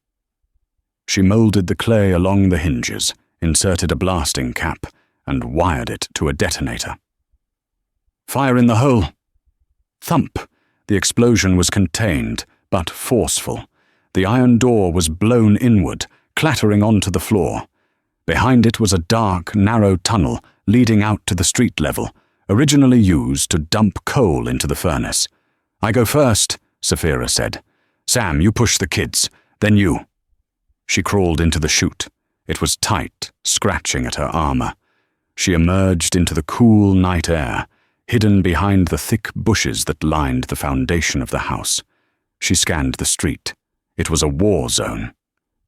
She molded the clay along the hinges, inserted a blasting cap, and wired it to a detonator. "Fire in the hole!" Thump! The explosion was contained, but forceful. The iron door was blown inward, clattering onto the floor. Behind it was a dark, narrow tunnel leading out to the street level, originally used to dump coal into the furnace. "I go first," Sapphira said. "Sam, you push the kids, then you." She crawled into the chute. It was tight, scratching at her armor. She emerged into the cool night air, hidden behind the thick bushes that lined the foundation of the house. She scanned the street. It was a war zone.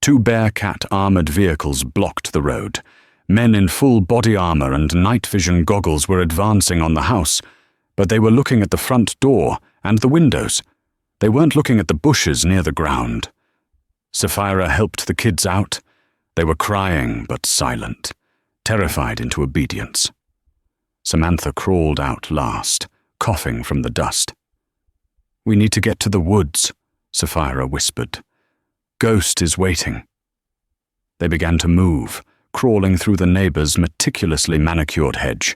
2 Bearcat-armored vehicles blocked the road. Men in full body armor and night vision goggles were advancing on the house, but they were looking at the front door and the windows. They weren't looking at the bushes near the ground. Sapphira helped the kids out. They were crying but silent, terrified into obedience. Samantha crawled out last, coughing from the dust. "We need to get to the woods," Sapphira whispered. "Ghost is waiting." They began to move, crawling through the neighbor's meticulously manicured hedge.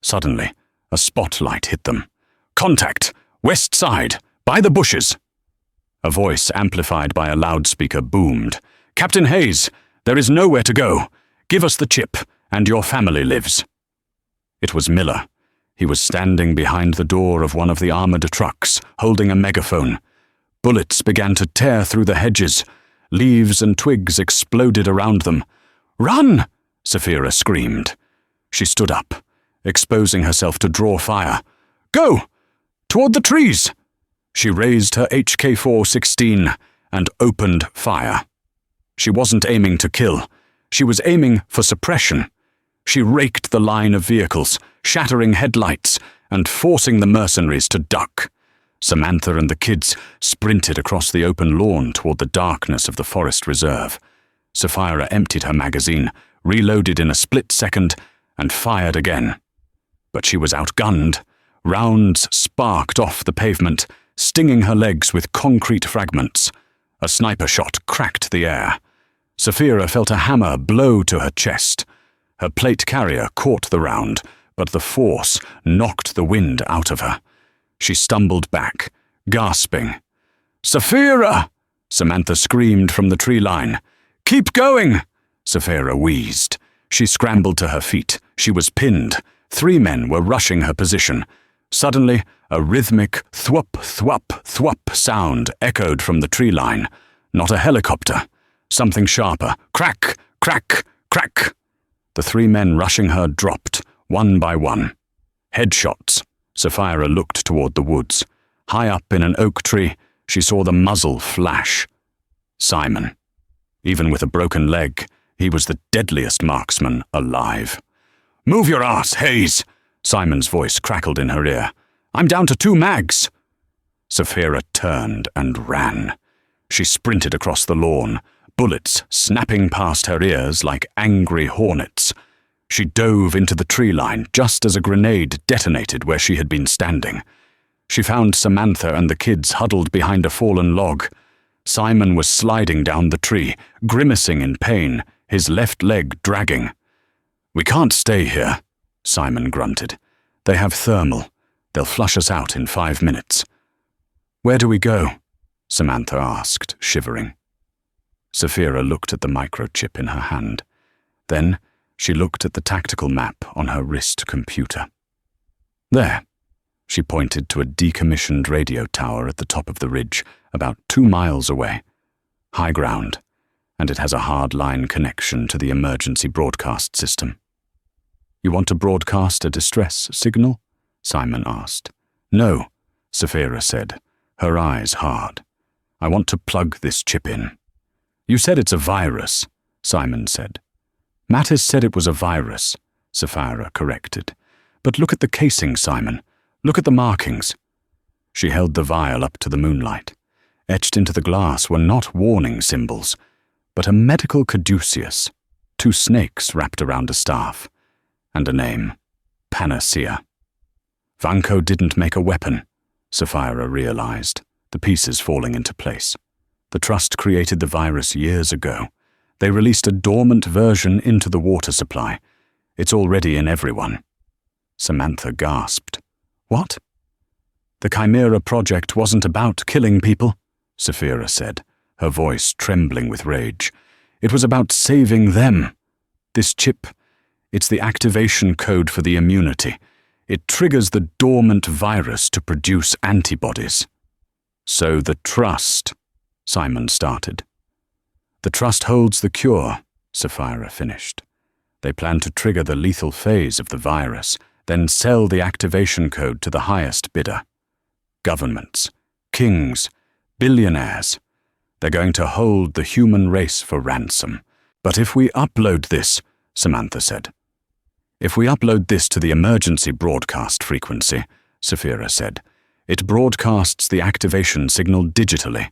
Suddenly, a spotlight hit them. "Contact! West side! By the bushes!" A voice amplified by a loudspeaker boomed. "Captain Hayes, there is nowhere to go. Give us the chip, and your family lives." It was Miller. He was standing behind the door of one of the armored trucks, holding a megaphone. Bullets began to tear through the hedges. Leaves and twigs exploded around them. "Run!" Sapphira screamed. She stood up, exposing herself to draw fire. "Go! Toward the trees!" She raised her HK-416 and opened fire. She wasn't aiming to kill. She was aiming for suppression. She raked the line of vehicles, shattering headlights and forcing the mercenaries to duck. Samantha and the kids sprinted across the open lawn toward the darkness of the forest reserve. Sapphira emptied her magazine, reloaded in a split second, and fired again. But she was outgunned. Rounds sparked off the pavement, stinging her legs with concrete fragments. A sniper shot cracked the air. Sapphira felt a hammer blow to her chest. Her plate carrier caught the round, but the force knocked the wind out of her. She stumbled back, gasping. "Sapphira!" Samantha screamed from the tree line. "Keep going!" Sapphira wheezed. She scrambled to her feet. She was pinned. 3 men were rushing her position. Suddenly, a rhythmic thwop, thwop, thwop sound echoed from the tree line. Not a helicopter. Something sharper. Crack, crack, crack. The 3 men rushing her dropped, one by one. Headshots. Sapphira looked toward the woods. High up in an oak tree, she saw the muzzle flash. Simon. Even with a broken leg, he was the deadliest marksman alive. "Move your ass, Hayes!" Simon's voice crackled in her ear. "I'm down to 2 mags!" Sapphira turned and ran. She sprinted across the lawn, bullets snapping past her ears like angry hornets. She dove into the tree line just as a grenade detonated where she had been standing. She found Samantha and the kids huddled behind a fallen log. Simon was sliding down the tree, grimacing in pain, his left leg dragging. "We can't stay here," Simon grunted. "They have thermal. They'll flush us out in 5 minutes." "Where do we go?" Samantha asked, shivering. Sapphira looked at the microchip in her hand. Then she looked at the tactical map on her wrist computer. "There." She pointed to a decommissioned radio tower at the top of the ridge, about 2 miles away. High ground, and it has a hard-line connection to the emergency broadcast system. "You want to broadcast a distress signal?" Simon asked. "No," Sapphira said, her eyes hard. "I want to plug this chip in." "You said it's a virus," Simon said. "Mattis said it was a virus," Sapphira corrected. "But look at the casing, Simon. Look at the markings." She held the vial up to the moonlight. Etched into the glass were not warning symbols, but a medical caduceus, 2 snakes wrapped around a staff. And a name. Panacea. Vanko didn't make a weapon, Sapphira realized, the pieces falling into place. The Trust created the virus years ago. They released a dormant version into the water supply. It's already in everyone. Samantha gasped. What? The Chimera project wasn't about killing people, Sapphira said, her voice trembling with rage. It was about saving them. This chip, it's the activation code for the immunity. It triggers the dormant virus to produce antibodies. So the Trust, Simon started. The Trust holds the cure, Sapphira finished. They plan to trigger the lethal phase of the virus, then sell the activation code to the highest bidder. Governments, kings, billionaires. They're going to hold the human race for ransom. But if we upload this, Samantha said. If we upload this to the emergency broadcast frequency, Sapphira said, it broadcasts the activation signal digitally.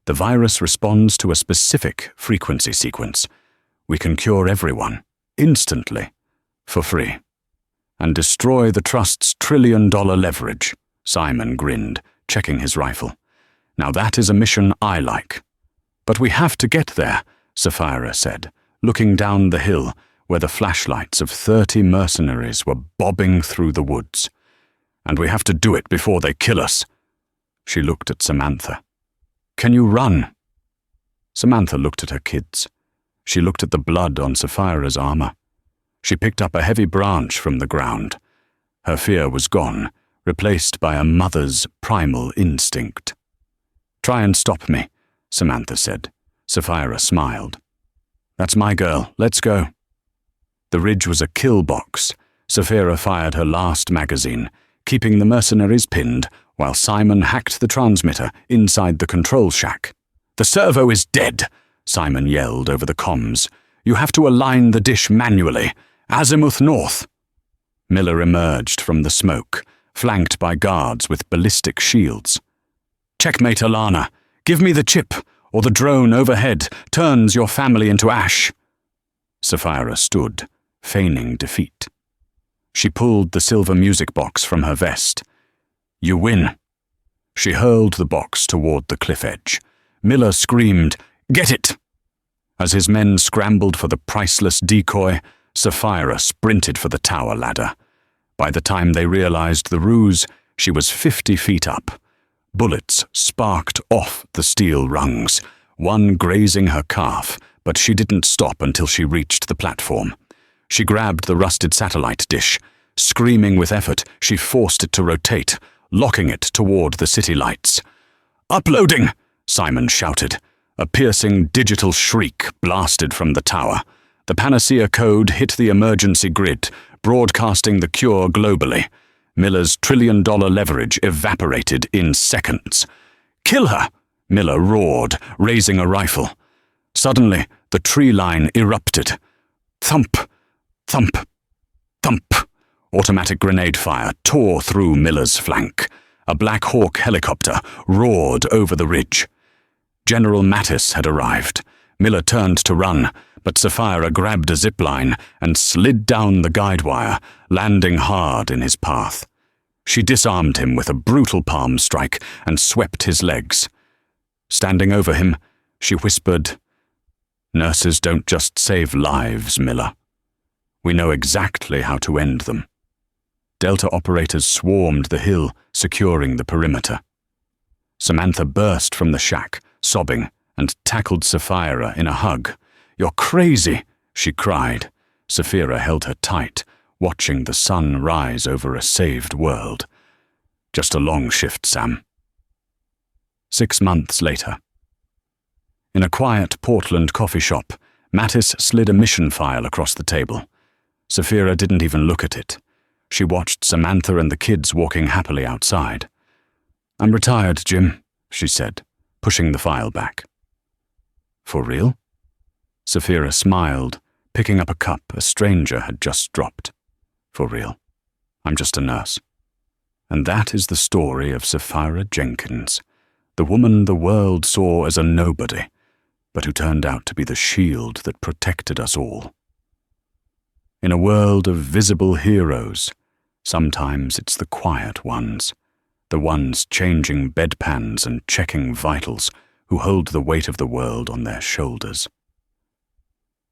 The virus responds to a specific frequency sequence. We can cure everyone, instantly, for free. And destroy the Trust's trillion-dollar leverage, Simon grinned, checking his rifle. Now that is a mission I like. But we have to get there, Sapphira said, looking down the hill where the flashlights of 30 mercenaries were bobbing through the woods. And we have to do it before they kill us. She looked at Samantha. Can you run? Samantha looked at her kids. She looked at the blood on Sapphira's armor. She picked up a heavy branch from the ground. Her fear was gone, replaced by a mother's primal instinct. Try and stop me, Samantha said. Sapphira smiled. That's my girl, let's go. The ridge was a kill box. Sapphira fired her last magazine, keeping the mercenaries pinned, while Simon hacked the transmitter inside the control shack. The servo is dead, Simon yelled over the comms. You have to align the dish manually. Azimuth north. Miller emerged from the smoke, flanked by guards with ballistic shields. Checkmate, Alana. Give me the chip, or the drone overhead turns your family into ash. Sapphira stood, feigning defeat. She pulled the silver music box from her vest. You win. She hurled the box toward the cliff edge. Miller screamed, Get it! As his men scrambled for the priceless decoy, Sapphira sprinted for the tower ladder. By the time they realized the ruse, she was 50 feet up. Bullets sparked off the steel rungs, one grazing her calf, but she didn't stop until she reached the platform. She grabbed the rusted satellite dish. Screaming with effort, she forced it to rotate, locking it toward the city lights. Uploading! Simon shouted. A piercing digital shriek blasted from the tower. The Panacea code hit the emergency grid, broadcasting the cure globally. Miller's trillion-dollar leverage evaporated in seconds. Kill her! Miller roared, raising a rifle. Suddenly, the tree line erupted. Thump! Thump! Thump! Automatic grenade fire tore through Miller's flank. A Black Hawk helicopter roared over the ridge. General Mattis had arrived. Miller turned to run, but Sapphira grabbed a zipline and slid down the guide wire, landing hard in his path. She disarmed him with a brutal palm strike and swept his legs. Standing over him, she whispered, Nurses don't just save lives, Miller. We know exactly how to end them. Delta operators swarmed the hill, securing the perimeter. Samantha burst from the shack, sobbing, and tackled Sapphira in a hug. You're crazy, she cried. Sapphira held her tight, watching the sun rise over a saved world. Just a long shift, Sam. 6 months later. In a quiet Portland coffee shop, Mattis slid a mission file across the table. Sapphira didn't even look at it. She watched Samantha and the kids walking happily outside. I'm retired, Jim, she said, pushing the file back. For real? Sapphira smiled, picking up a cup a stranger had just dropped. For real. I'm just a nurse. And that is the story of Sapphira Jenkins, the woman the world saw as a nobody, but who turned out to be the shield that protected us all. In a world of visible heroes, sometimes it's the quiet ones, the ones changing bedpans and checking vitals, who hold the weight of the world on their shoulders.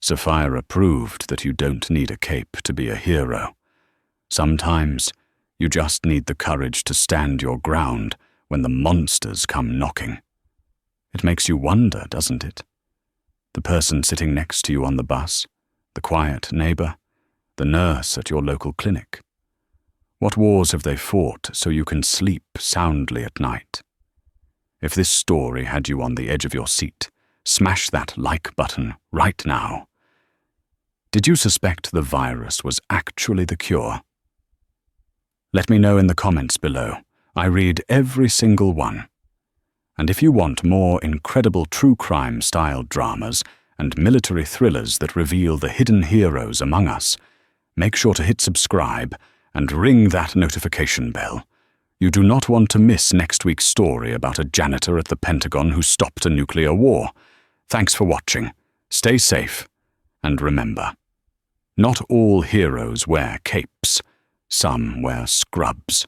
Sapphira proved that you don't need a cape to be a hero. Sometimes you just need the courage to stand your ground when the monsters come knocking. It makes you wonder, doesn't it? The person sitting next to you on the bus, the quiet neighbor, the nurse at your local clinic. What wars have they fought so you can sleep soundly at night? If this story had you on the edge of your seat, smash that like button right now. Did you suspect the virus was actually the cure? Let me know in the comments below. I read every single one. And if you want more incredible true crime-style dramas and military thrillers that reveal the hidden heroes among us, make sure to hit subscribe and ring that notification bell. You do not want to miss next week's story about a janitor at the Pentagon who stopped a nuclear war. Thanks for watching. Stay safe. And remember, not all heroes wear capes. Some wear scrubs.